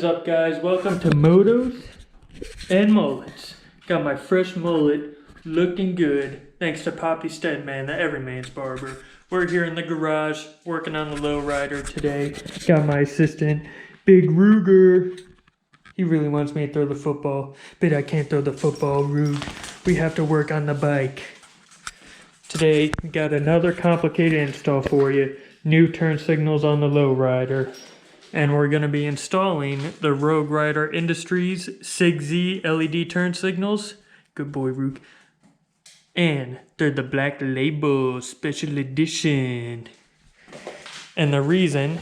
What's up, guys? Welcome to Motos and Mullets. Got my fresh mullet looking good thanks to Poppy Steadman, the Everyman's barber. We're here in the garage working on the lowrider today. Got my assistant, Big Ruger. He really wants me to throw the football, but I can't throw the football, Rug. We have to work on the bike. Today, we got another complicated install for you. New turn signals on the lowrider. And we're going to be installing the Rogue Rider Industries SigZ LED turn signals. Good boy, Rook. And they're the Black Label Special Edition. And the reason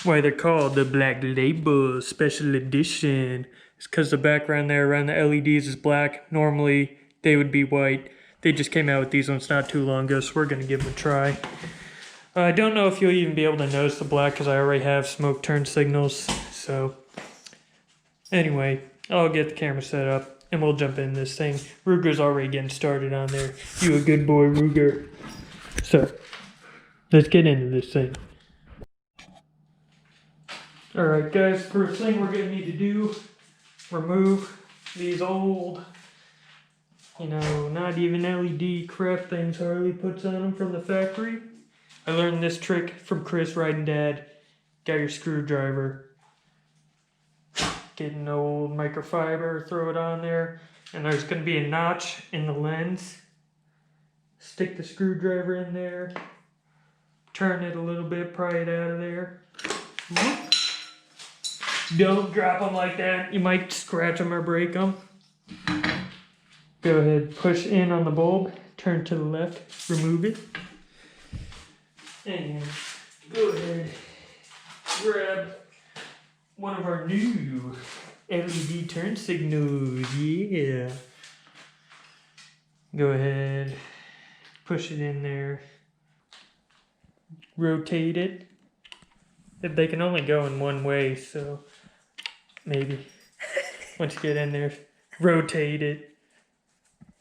why they're called the Black Label Special Edition is because the background there around the LEDs is black. Normally, they would be white. They just came out with these ones not too long ago, so we're going to give them a try. I don't know if you'll even be able to notice the black because I already have smoke turn signals. So anyway, I'll get the camera set up and we'll jump in this thing. Ruger's already getting started on there. You a good boy, Ruger. So let's get into this thing. Alright guys, first thing we're going to need to do, remove these old, not even LED crap things Harley puts on them from the factory. I learned this trick from Chris riding Dad. Got your screwdriver. Get an old microfiber, throw it on there. And there's going to be a notch in the lens. Stick the screwdriver in there. Turn it a little bit, pry it out of there. Don't drop them like that. You might scratch them or break them. Go ahead, push in on the bulb. Turn to the left, remove it. And go ahead, grab one of our new LED turn signals, yeah. Go ahead, push it in there, rotate it. They can only go in one way, so maybe once you get in there, rotate it,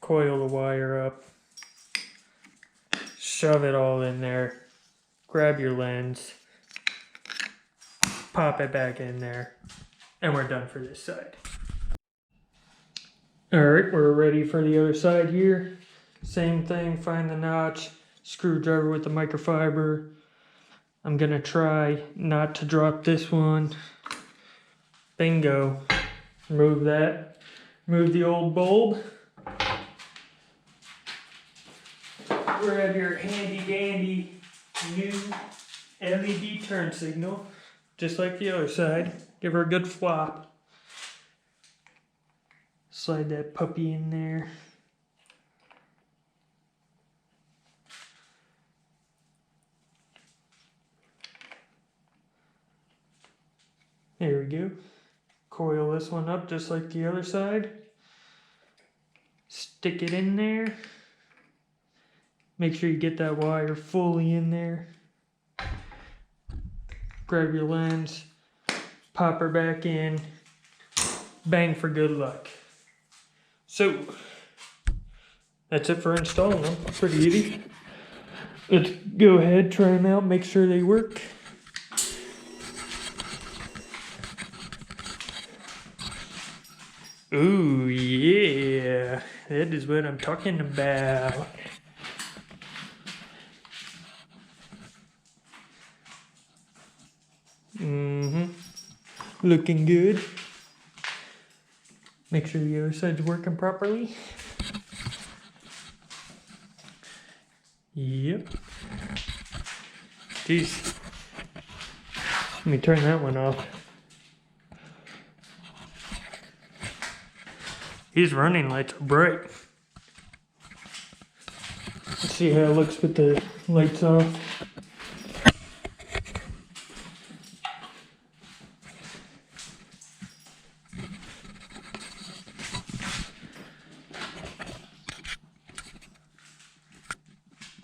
coil the wire up, shove it all in there. Grab your lens, pop it back in there, and we're done for this side. Alright, we're ready for the other side here. Same thing, find the notch, screwdriver with the microfiber. I'm gonna try not to drop this one. Bingo. Remove that. Remove the old bulb. Grab your handy dandy new LED turn signal, just like the other side. Give her a good flop. Slide that puppy in there. There we go. Coil this one up just like the other side. Stick it in there. Make sure you get that wire fully in there. Grab your lens, pop her back in, bang for good luck. So, that's it for installing them. Pretty easy. Let's go ahead, try them out, make sure they work. Ooh, yeah, that is what I'm talking about. Looking good. Make sure the other side's working properly. Yep. Jeez. Let me turn that one off. These running lights are bright. Let's see how it looks with the lights off.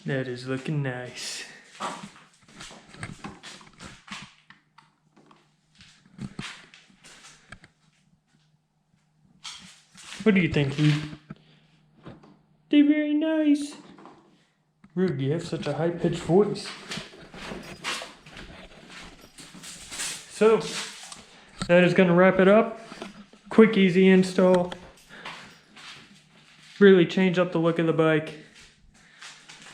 That is looking nice. What do you think, Rug? They're very nice. Rug, you have such a high-pitched voice. So, that is going to wrap it up. Quick, easy install. Really change up the look of the bike.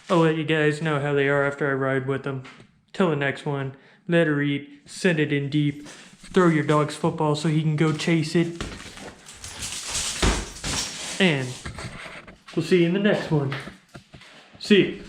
I'll let you guys know how they are after I ride with them. Till the next one, let her eat, send it in deep, throw your dog's football so he can go chase it. And we'll see you in the next one. See you.